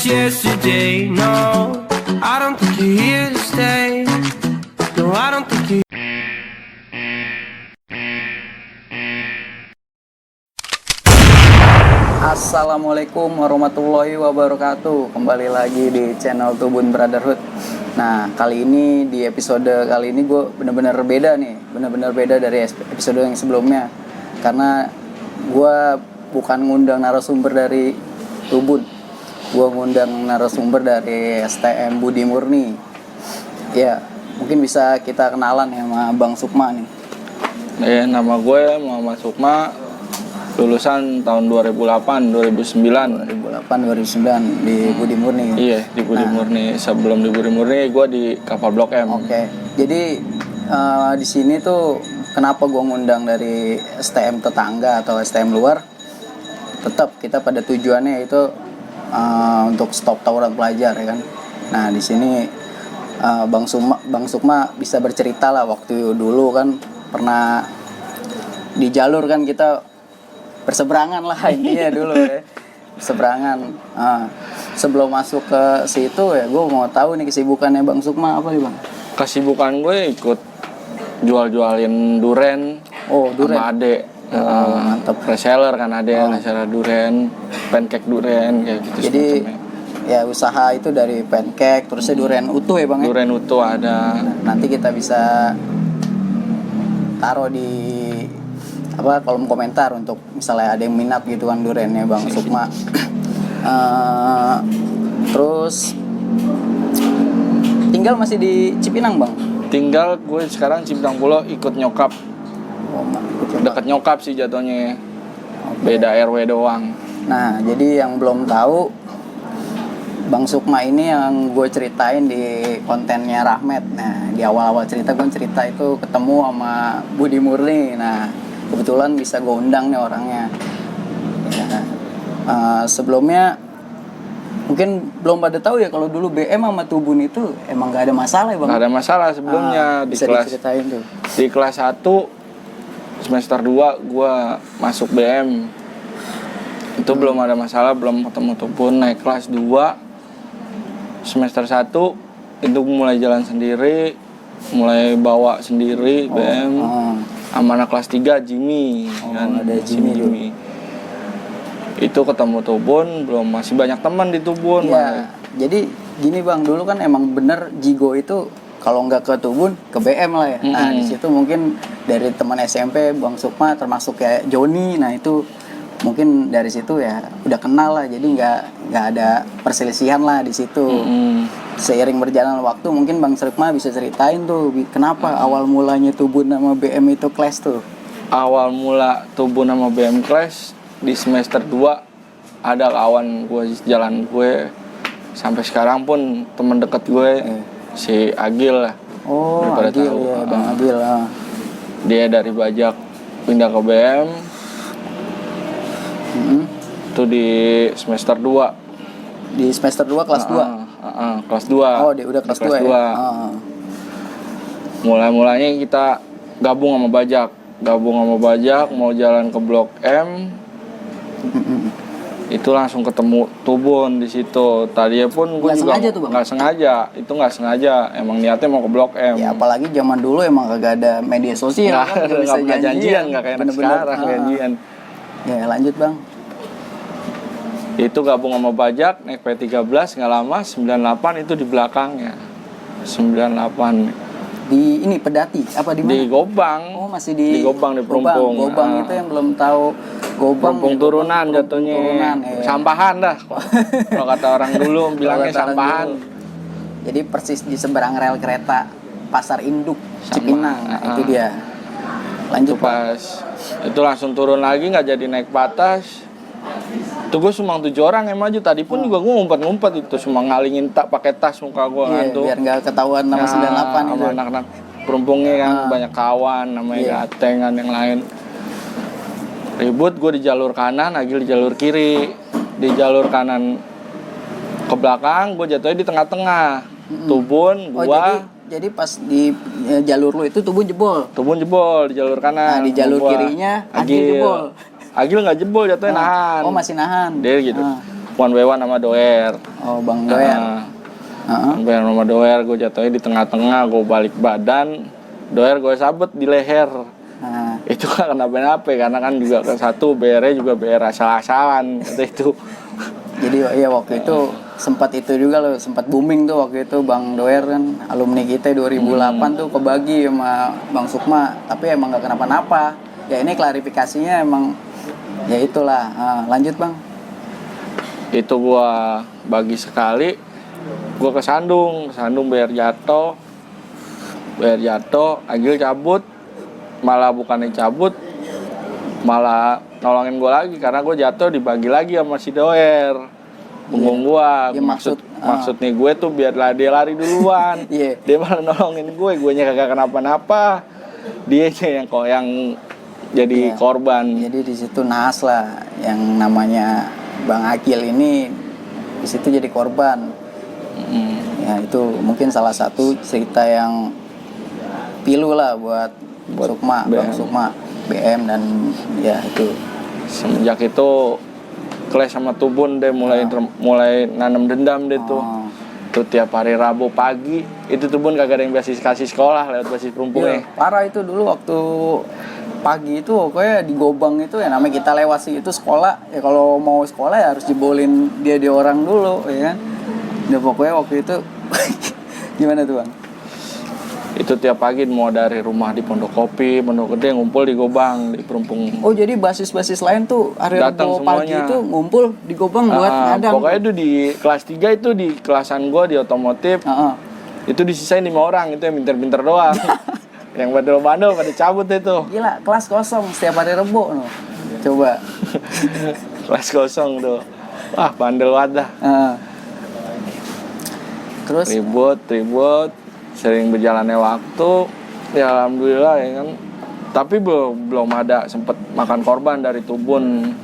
yesterday. No, I don't think you're here to stay. No, I don't think you. Assalamualaikum warahmatullahi wabarakatuh. Kembali lagi di channel Tubun Brotherhood. Nah, kali ini di episode kali ini gue bener-bener beda nih, bener-bener beda dari episode yang sebelumnya. Karena gue bukan ngundang narasumber dari Tubun, gue ngundang narasumber dari STM Budi Murni. Ya, mungkin bisa kita kenalan ya sama Bang Sukma nih. Nama gue Muhammad Sukma, lulusan tahun 2008 2009 di Budi Murni. Iya, di Budi Murni. Sebelum di Budi Murni gue di kapal Blok M. Oke. Jadi di sini tuh kenapa gue ngundang dari STM tetangga atau STM luar? Tetap kita pada tujuannya itu untuk stop tawuran pelajar ya kan. Nah, di sini Bang Sukma bisa bercerita lah, waktu dulu kan pernah di jalur kan kita berseberangan lah intinya dulu ya. Berseberangan. Sebelum masuk ke situ ya, gue mau tahu nih kesibukannya Bang Sukma apa nih Bang? Kesibukan gue ikut jual-jualin duren. Oh, duren. Sama adek. Mantap. Reseller kan ada reseller duren, pancake duren kayak gitu. Jadi ya usaha itu dari pancake terusnya duren utuh ya Bang ya? Duren utuh ada. Nanti kita bisa taruh di kolom komentar untuk misalnya ada yang minat gitu kan durennya Bang Sukma. Terus tinggal masih di Cipinang Bang? Tinggal gue sekarang Cipinang Pulau, ikut nyokap. Dekat nyokap sih jatuhnya. Okay. Beda RW doang. Nah, jadi yang belum tahu, Bang Sukma ini yang gue ceritain di kontennya Rahmat. Nah, di awal-awal cerita gue cerita itu ketemu sama Budi Murni. Nah, kebetulan bisa gue undang nih orangnya. Ya, sebelumnya mungkin belum pada tahu ya kalau dulu BM sama Tubun itu emang gak ada masalah ya Bang? Gak ada masalah sebelumnya. Bisa diceritain tuh. Di kelas 1 semester 2 gue masuk BM. Itu belum ada masalah, belum ketemu Tubun. Naik kelas 2 semester 1 itu mulai jalan sendiri, mulai bawa sendiri BM. Sama anak kelas 3 Jimmy kan, ada Jimmy. Itu ketemu Tubun, belum, masih banyak teman di Tubun. Ya, jadi gini Bang, dulu kan emang bener Jigo itu kalau nggak ke Tubun ke BM lah ya. Nah, di situ mungkin dari teman SMP Bang Sukma termasuk kayak Joni. Nah, itu mungkin dari situ ya udah kenal lah. Jadi nggak ada perselisihan lah di situ. Seiring berjalan waktu mungkin Bang Sukma bisa ceritain tuh kenapa awal mulanya Tubun sama BM itu clash tuh. Awal mula Tubun sama BM clash di semester 2 ada kawan gue jalan gue sampai sekarang pun teman dekat gue. Si Agil lah. Oh, Agil ya, Bang Agil lah. Dia dari Bajak pindah ke BM. Itu di semester 2. Di semester 2 kelas 2. Kelas 2. Oh, dia udah kelas 2 ya. Mulai-mulanya kita gabung sama Bajak, mau jalan ke Blok M. Itu langsung ketemu Tubun di situ. Tadinya pun gue juga nggak sengaja. Emang niatnya mau ke Blok M. Ya apalagi zaman dulu emang kagak ada media sosial. Nggak janjian, nggak kayak sekarang janjian. Ya lanjut Bang. Itu gabung sama Bajak naik P13 nggak lama 98 itu di belakangnya. 98. Di ini Pedati apa di mana? Di Gobang. Oh, masih di Gobang di Perumpung. Gobang itu yang belum tahu Gobang. Perumpung turunan jatuhnya. Sampahan dah. Kalau kata orang dulu bilangnya sampahan. Jadi persis di seberang rel kereta Pasar Induk Cipinang. Nah, itu dia. Lanjut pas itu langsung turun lagi, nggak jadi naik batas. Itu gue cuma 7 orang yang maju. Tadi pun juga gue ngumpet-ngumpet itu, cuma ngalingin pakai tas muka gue ngantuk. Biar nggak ketahuan sama 98 itu. Sama anak-anak perumpungnya kan banyak kawan, namanya Gateng kan yang lain. Ribut, gue di jalur kanan, Agil di jalur kiri. Di jalur kanan ke belakang, gue jatuhnya di tengah-tengah. Tubun, gua. Jadi pas di jalur lu itu Tubun jebol. Tubun jebol di jalur kanan. Nah, di jalur kirinya Agil jebol. Agil nggak jebol, jatuhnya nahan. Oh, masih nahan. Dia gitu. one by one sama Doer. Oh, Bang Doer. Hampir sama Doer, gue jatuhnya di tengah-tengah, gue balik badan, Doer gue sabet di leher. Itu kan kenapa-napa karena kan juga ke satu BR-nya juga BR asal-asalan itu. Jadi ya waktu itu sempat itu juga loh, sempat booming tuh waktu itu Bang Doer kan alumni kita 2008 tuh kebagi sama Bang Sukma, tapi emang gak kenapa-napa. Ya ini klarifikasinya emang ya itulah. Lanjut Bang. Itu gua bagi sekali, gua kesandung BR jatuh, Agil cabut, malah bukannya cabut, malah nolongin gue lagi karena gue jatuh dibagi lagi sama si Doer punggung gue. Ya, maksud nih gue tuh biar dia lari duluan. Dia malah nolongin gue nya kagak kenapa-napa, dia yang jadi korban. Jadi di situ naas lah yang namanya Bang Akil ini di situ jadi korban. Ya itu mungkin salah satu cerita yang pilu lah buat Sukma, Bang Sukma, BM dan ya itu. Semenjak itu Clash sama Tubun deh mulai nanam dendam deh tuh. Tuh tiap hari Rabu pagi itu Tubun kagak ada yang basis kasih sekolah lewat basis perumpungnya. Parah itu dulu waktu pagi itu pokoknya di Gobang itu ya namanya kita lewat sih itu sekolah. Ya kalau mau sekolah ya harus jebolin dia orang dulu ya kan. Ya pokoknya waktu itu gimana tuh Bang? Itu tiap pagi mau dari rumah di Pondok Kopi, Pondok Gede ngumpul di Gobang di Perumpung. Oh jadi basis-basis lain tuh hari Rabu pagi itu ngumpul di Gobang buat ngadang. Pokoknya itu di kelas 3 itu di kelasan gua di otomotif. Itu disisain 5 orang itu yang pinter-pinter doang. Yang bandel-bandel pada cabut itu. Gila, kelas kosong setiap hari Rebo no. Coba. Kelas kosong tuh. Wah, bandel banget dah. Terus ribut sering berjalannya waktu ya alhamdulillah ya kan, tapi belum ada sempet makan korban dari Tubun.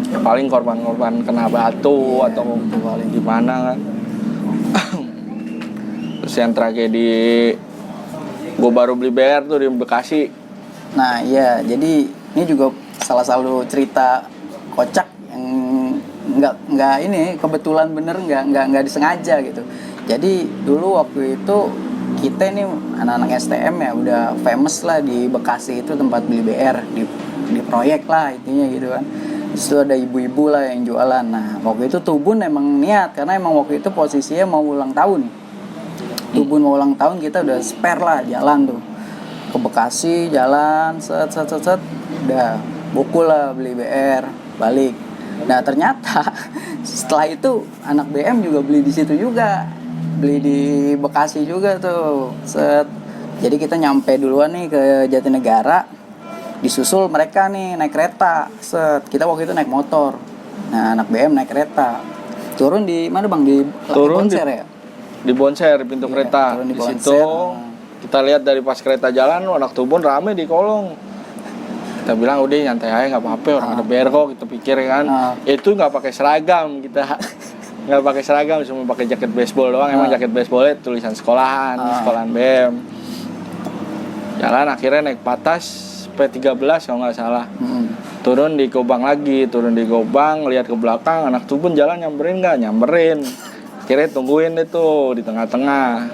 Ya, paling korban kena batu atau paling gimana kan. Terus yang tragedi gue baru beli BR tuh di Bekasi. Nah iya, jadi ini juga salah satu cerita kocak yang nggak ini kebetulan bener nggak disengaja gitu. Jadi dulu waktu itu kita nih anak-anak STM ya udah famous lah di Bekasi itu tempat beli BR di proyek lah intinya gitu kan. Terus itu ada ibu-ibu lah yang jualan. Nah waktu itu Tubun emang niat karena emang waktu itu posisinya mau ulang tahun. Tubun mau ulang tahun kita udah spare lah jalan tuh ke Bekasi jalan set udah bukul lah beli BR balik. Nah ternyata setelah itu anak BM juga beli di situ juga. Beli di Bekasi juga tuh set. Jadi kita nyampe duluan nih ke Jatinegara, disusul mereka nih naik kereta set. Kita waktu itu naik motor, nah anak BM naik kereta turun di mana Bang? Di Bonser ya? Di Bonser pintu kereta di situ. Kita lihat dari pas kereta jalan anak Tubun rame di kolong. Kita bilang udah nyantai aja nggak apa-apa orang ada BR kok, kita pikir kan. Itu nggak pakai seragam kita. Nggak pakai seragam, cuma pakai jaket baseball doang. Emang jaket baseballnya tulisan sekolahan BM. Jalan akhirnya naik patas P13 kalau nggak salah. Turun di Gobang, lihat ke belakang anak Tubun jalan nyamperin nggak? Nyamperin. Akhirnya tungguin itu di tengah-tengah.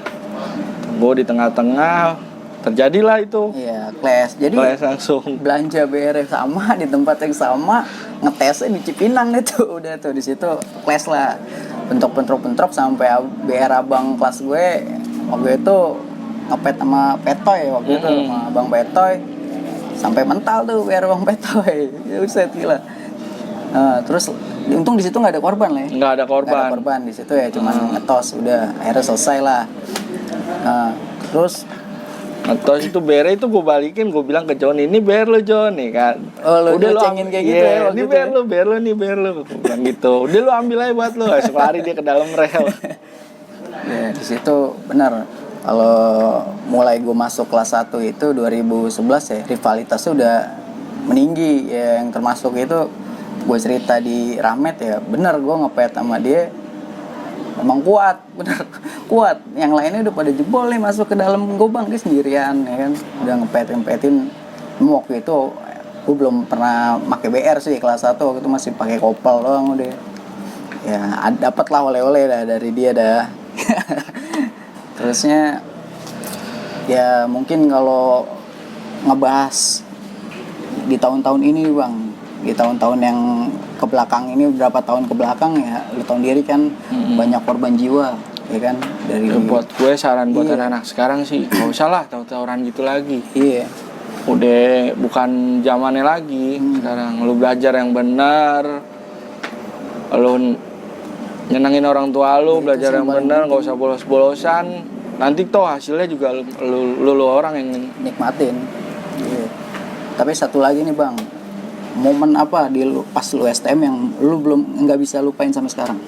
Tunggu di tengah-tengah, terjadilah itu. Iya, clash. Jadi clash langsung. Belanja BR sama di tempat yang sama, ngetesnya di Cipinang itu udah tuh di situ clash lah. Bentrok sampai BR abang kelas gue waktu itu ngepet sama Petoy waktu itu sama Bang Petoy. Sampai mental tuh BR Bang Petoy. Ya uset gila. Terus untung di situ nggak ada korban lah. Nggak ada korban di situ ya, cuman ngetos udah akhirnya selesai lah. Terus ngetos itu BR itu gue balikin, gue bilang ke John ini BR lo John nih kan. Udah lo cengin kayak gitu ya. Ini BR lo nih BR lo, gue bilang gitu. Udah lo ambil aja buat lo, langsung lari dia ke dalam rel. Ya di situ benar. Kalau mulai gue masuk kelas 1 itu 2011 ya, rivalitasnya udah meninggi ya, yang termasuk itu gue cerita di Ramet ya, bener gue ngepet sama dia emang kuat, bener kuat. Yang lainnya udah pada jebol nih masuk ke dalam Gobang, dia sendirian ya kan, udah ngepetin. Waktu itu gue belum pernah pakai BR sih kelas 1, waktu itu masih pakai kopel doang udah. Ya dapat lah oleh-oleh dah dari dia dah. Terusnya ya mungkin kalau ngebahas di tahun-tahun ini bang, di tahun-tahun yang ke belakang ini, berapa tahun ke belakang ya, lu tahu diri kan banyak korban jiwa ya kan dari Ya, buat gue saran buat Iya. anak-anak sekarang sih nggak usah lah tahu-tahuan gitu lagi. Iya. Udah bukan zamannya lagi. Sekarang lu belajar yang benar, lu nyenengin orang tua lu, belajar yang benar, nggak usah bolos-bolosan. Nanti toh hasilnya juga lu orang yang Nikmatin. Iya. Tapi satu lagi nih bang, momen apa pas lu STM yang lu belum nggak bisa lupain sampai sekarang?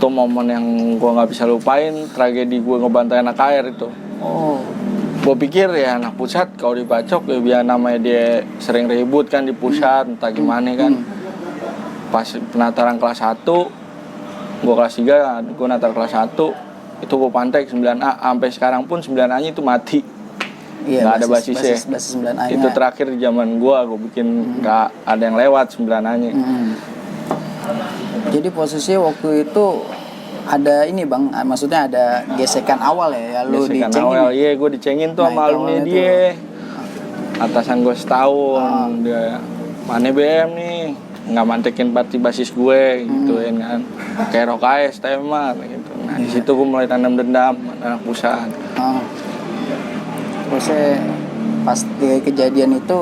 itu momen yang gua nggak bisa lupain, tragedi gua ngebantai anak KR itu. Oh. Gue pikir ya anak pusat kalau dibacok ya biar namanya dia sering ribut kan di pusat entah gimana kan. Pas penataran kelas 1, gue kelas 3, gue natar kelas 1, itu gue pantek 9A, sampai sekarang pun 9A nya itu mati. Iya, Nggak ada basisnya. basis 9A -nya. Itu terakhir di zaman gue bikin nggak ada yang lewat 9A nya. Jadi posisinya waktu itu ada ini bang, maksudnya ada gesekan awal ya, lu Gesekan dicengin. awal, iya gue dicengin tuh Nah, sama itu alumni awalnya dia. Atasan gue setahun, dia mana BM nih, nggak mantekin party basis gue gituin kan. Kayak Rokai, STMA gitu. Nah di situ gue mulai tanam dendam anak pusat. Terusnya pas di kejadian itu,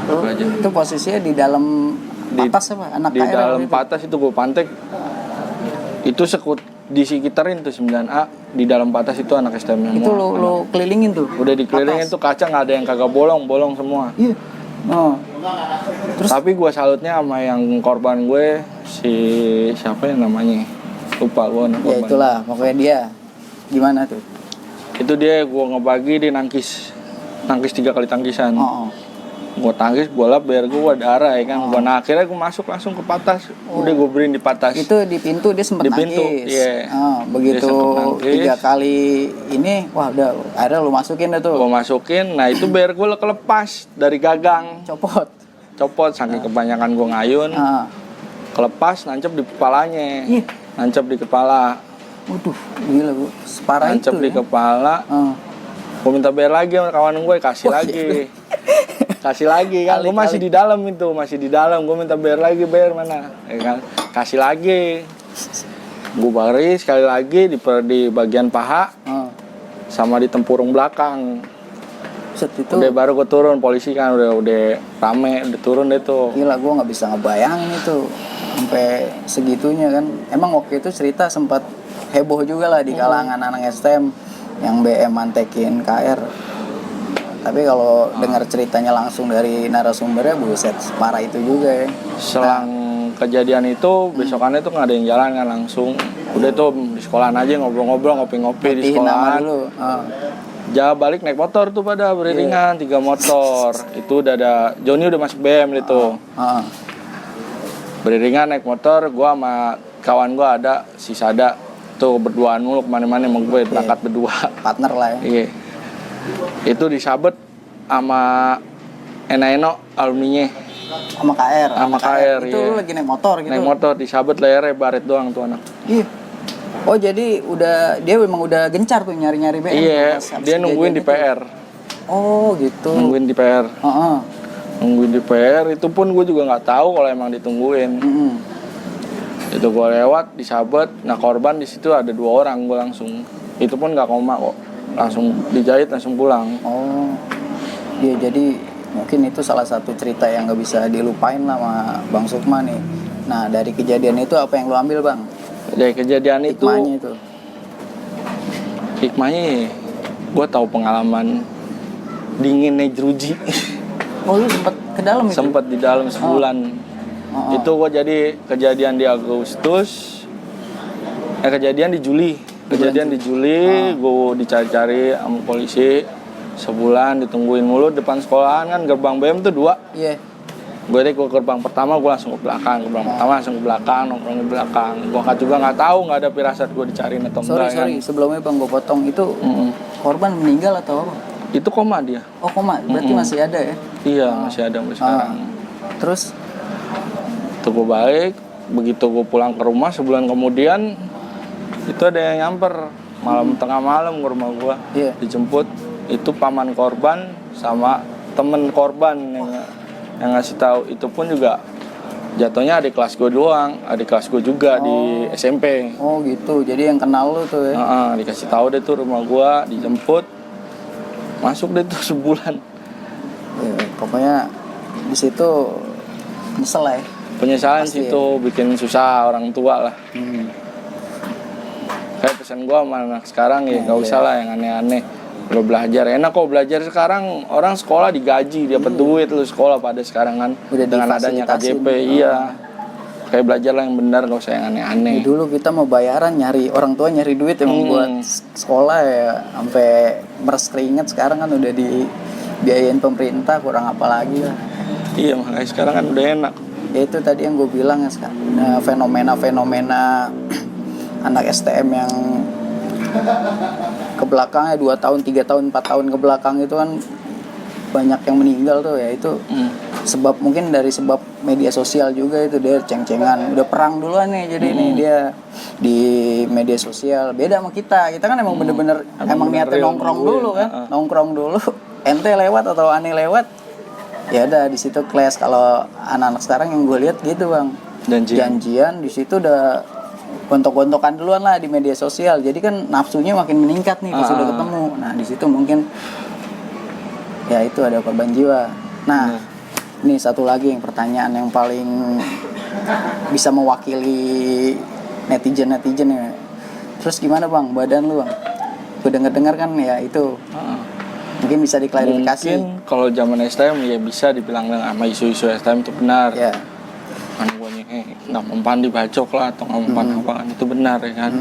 lu, Apa aja? itu posisinya di dalam patas apa? Anak Di KR dalam itu? patas itu gue pantek. Itu di sekitarin tuh 9A, di dalam patas itu anak STM Itu lu kelilingin tuh? udah dikelilingin patas. tuh kaca nggak ada yang kagak bolong semua. Iya. Oh. Terus? Tapi gue salutnya sama yang korban gue, si siapa yang namanya, lupa gue nama Ya korban. itulah, pokoknya dia. Gimana tuh? Itu dia gue ngebagi dia nangkis 3 kali tangkisan. Oh. Gue tangkis, gue lap biar gue darah ya kan. Nah akhirnya gue masuk langsung ke patas. Udah gue beliin di patas. Itu di pintu dia sempat Di pintu, nangkis. iya. Begitu Dia sempet nangkis. 3 kali ini, wah udah akhirnya lu masukin dah tuh. Gue masukin, nah itu biar gue kelepas dari gagang. Copot. Saking kebanyakan gue ngayun. Ah. Kelepas, nancep di kepalanya. Ih. Nancep di kepala. Waduh, gila bu, separah Nancep itu di ya. kepala. Gue minta bayar lagi sama kawan gue, kasih lagi. Kasih lagi kan, gue masih di dalam itu, gue minta bayar mana, ya kan, kasih lagi, gue baris sekali lagi di bagian paha, sama di tempurung belakang. Set itu. Udah baru gue turun, polisi kan udah rame, udah turun deh tuh. Gila, gue nggak bisa ngebayangin itu sampai segitunya kan. Emang waktu itu cerita sempat heboh juga lah di kalangan anak STM yang BM mantekin KR. Tapi kalau dengar ceritanya langsung dari narasumbernya, buset, parah itu juga ya. Selang kejadian itu, besokannya tuh nggak ada yang jalan kan langsung. Udah tuh di sekolahan aja ngobrol-ngobrol, ngopi-ngopi di Matiin nama sekolahan. dulu. Jawa balik naik motor tuh pada beriringan, 3 motor. Itu udah ada, Joni udah masuk BM itu. Beriringan naik motor, gua sama kawan gua ada, si Sada. Tuh berduaan mulu kemana-mana sama gue, berangkat berdua. Partner lah ya. Iya. Itu disabet sama Eno alumninya. Sama KR. Sama KR, Itu iya. lu lagi naik motor gitu. Naik motor disabet lehernya baret doang tuh anak. Iya. Oh jadi dia memang udah gencar tuh nyari-nyari BM. Iya, dia nungguin di PR. Oh gitu. Nungguin di PR. Heeh. Nungguin di PR, itu pun gue juga nggak tahu kalau emang ditungguin. Itu gue lewat disabet, nah korban di situ ada 2 orang, gue langsung. Itu pun nggak koma kok, langsung dijahit langsung pulang. Oh, iya jadi mungkin itu salah satu cerita yang nggak bisa dilupain lah sama Bang Sukma nih. Nah dari kejadian itu apa yang lu ambil bang? Dari kejadian itu, hikmahnya gue tahu pengalaman dinginnya jeruji. Oh lu sempet ke dalam itu? Sempet di dalam sebulan. Itu gue jadi kejadian di Agustus, kejadian di Juli. Kejadian di Juli, gue dicari-cari sama polisi sebulan, ditungguin mulu depan sekolahan kan, gerbang BM tuh 2. Iya. Gue deh ke gerbang pertama, gue langsung ke belakang. Gerbang pertama langsung ke belakang, nongkrong di belakang. Gue juga nggak tahu, nggak ada firasat gue dicariin atau enggak. Sorry, sebelumnya bang gue potong itu korban meninggal atau apa? Itu koma dia. Oh koma, berarti masih ada ya? Iya, masih ada sampai sekarang. Terus? Tuh gue balik, begitu gue pulang ke rumah sebulan kemudian itu ada yang nyamper tengah malam ke rumah gue. Iya. Dijemput itu paman korban sama temen korban yang ngasih tahu. Itu pun juga jatuhnya adik kelas gue doang, adik kelas gue juga di SMP. Oh gitu, jadi yang kenal lu tuh ya? Dikasih tahu deh tuh rumah gue, dijemput, masuk deh tuh sebulan. Ya, pokoknya di situ nyesel ya. Penyesalan Pasti sih tuh bikin susah orang tua lah. Kayak pesan gue sama anak sekarang ya nggak usah lah yang aneh-aneh. Lo belajar enak kok, belajar sekarang orang sekolah digaji, dapat duit lu sekolah pada sekarang kan. Udah Dengan adanya KJP, iya. Kayak belajar lah yang benar, nggak usah yang aneh-aneh. Dulu kita mau bayaran nyari orang tua nyari duit emang buat sekolah ya sampai meres keringet. Sekarang kan udah dibiayain pemerintah, kurang apa lagi lah. Iya makanya sekarang kan udah enak. Ya itu tadi yang gue bilang ya sekarang fenomena-fenomena anak STM yang ke belakangnya 2 tahun, 3 tahun, 4 tahun ke belakang itu kan banyak yang meninggal tuh ya itu sebab mungkin dari sebab media sosial juga itu dia ceng-cengan udah perang duluan nih jadi ini dia di media sosial beda sama kita kan emang bener-bener emang niatnya nongkrong dulu kan nongkrong dulu ente lewat atau aneh lewat ya udah di situ kelas. Kalau anak-anak sekarang yang gue lihat gitu bang janjian di situ udah gontok-gontokan duluan lah di media sosial jadi kan nafsunya makin meningkat nih pas udah ketemu. Nah di situ mungkin ya itu ada korban jiwa. Nah ini satu lagi yang pertanyaan yang paling bisa mewakili netizen ya. Terus gimana bang badan lu bang? Gue dengar kan ya itu mungkin bisa diklarifikasi. Mungkin kalau zaman STM ya bisa dibilang sama isu-isu STM itu benar. Ya. Kan gue nggak mempan dibacok lah atau nggak mempan apa kan itu benar ya kan.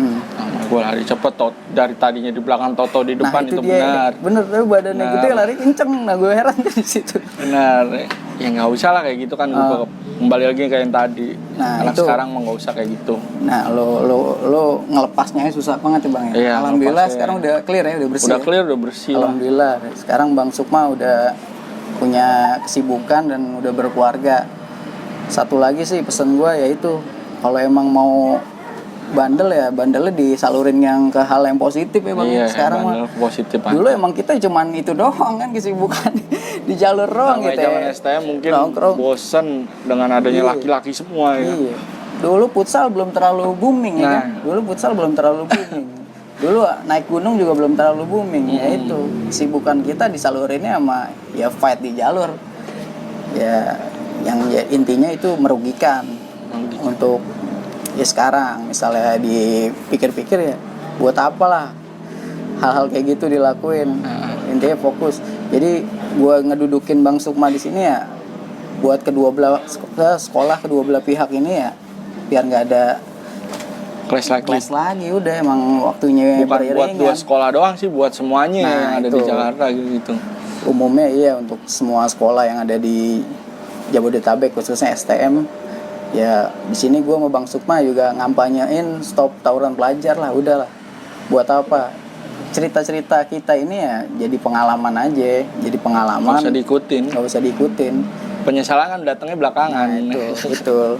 Gue lari cepet dari tadinya di belakang Toto di depan itu benar. Bener tuh badannya gede lari kenceng. Nah gue heran di situ. Benar. Ya nggak usah lah kayak gitu kan. Gue kembali lagi kayak yang tadi. Nah, anak itu, sekarang mah nggak usah kayak gitu. Nah lo ngelepasnya susah banget ya bang ya. Iya, alhamdulillah sekarang udah clear ya udah bersih. Udah clear udah bersih. Alhamdulillah. Sekarang Bang Sukma udah punya kesibukan dan udah berkeluarga. Satu lagi sih pesan gue yaitu kalau emang mau bandelnya disalurin yang ke hal yang positif ya bang. Iya, sekarang mah positif dulu emang kita cuman itu doang kan kesibukan di jalur doang gitu ya. Zaman STM mungkin bosen dengan adanya laki-laki semua ya. Iya. Dulu futsal belum terlalu booming ya kan. Dulu naik gunung juga belum terlalu booming ya itu kesibukan kita disalurinnya sama ya fight di jalur ya yang ya, intinya itu merugikan untuk ya sekarang misalnya dipikir-pikir ya buat apalah hal-hal kayak gitu dilakuin. Intinya fokus. Jadi gua ngedudukin Bang Sukma di sini ya buat sekolah kedua belah pihak ini ya biar nggak ada clash lagi udah emang waktunya bukan buat dua sekolah doang sih buat semuanya yang ada di Jakarta gitu. Umumnya iya untuk semua sekolah yang ada di Jabodetabek khususnya STM ya di sini gue sama Bang Sukma juga ngampanyain stop tawuran pelajar lah udahlah buat apa cerita-cerita kita ini ya jadi pengalaman aja nggak usah diikutin penyesalan kan datangnya belakangan. Nah, itu betul.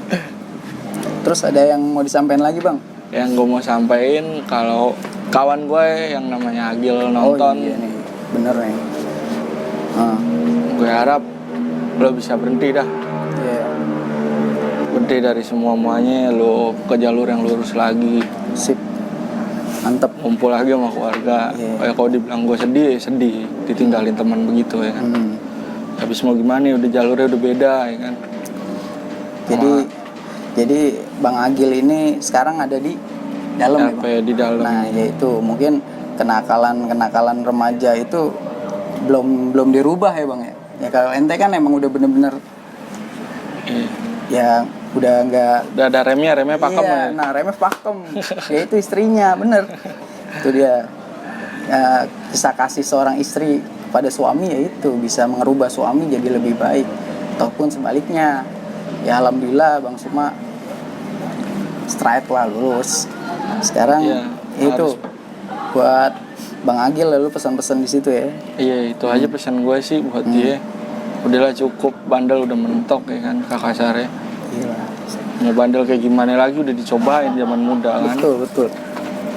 Terus ada yang mau disampaikan lagi bang? Yang gue mau sampaikan kalau kawan gue yang namanya Agil nonton iya nih bener nih gue harap lo bisa berhenti dah. Berhenti dari semuanya, lo ke jalur yang lurus lagi. Sip, mantep. Kumpul lagi sama keluarga. Kayak kalau dibilang gue sedih, ditinggalin teman begitu ya kan. Habis mau gimana? Udah jalurnya udah beda ya kan. Jadi Bang Agil ini sekarang ada di dalam ya, di dalam. Nah, yaitu mungkin kenakalan remaja itu belum dirubah ya bang ya. Ya kalau ente kan emang udah bener-bener ya udah ada remnya pakem ya. Nah remnya pakem ya itu istrinya bener itu dia ya, kisah kasih seorang istri pada suami ya itu bisa merubah suami jadi lebih baik ataupun sebaliknya ya alhamdulillah Bang Sukma straight lah lurus sekarang itu buat Bang Agil lalu pesan-pesan di situ ya. Iya itu aja pesan gue sih buat dia. Udahlah cukup bandel udah mentok ya kan kasarnya. Gila. Mau bandel kayak gimana lagi udah dicobain zaman muda kan. Betul.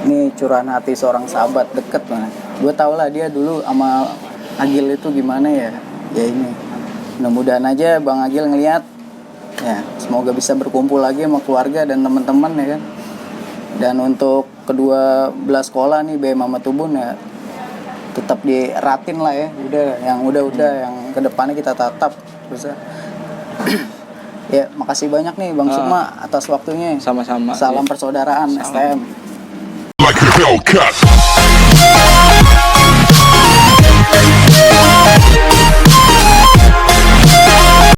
Ini curahan hati seorang sahabat deket banget. Gue tau lah dia dulu sama Agil itu gimana ya. Ya ini. Mudah-mudahan aja Bang Agil ngeliat. Ya, semoga bisa berkumpul lagi sama keluarga dan teman-teman ya kan. Dan untuk kedua belah sekolah nih BM sama Tubun ya tetap diratin lah ya. Udah yang kedepannya kita tatap bisa. Ya, makasih banyak nih Bang Sukma atas waktunya. Sama-sama. Salam persaudaraan STM. Like a Hellcat.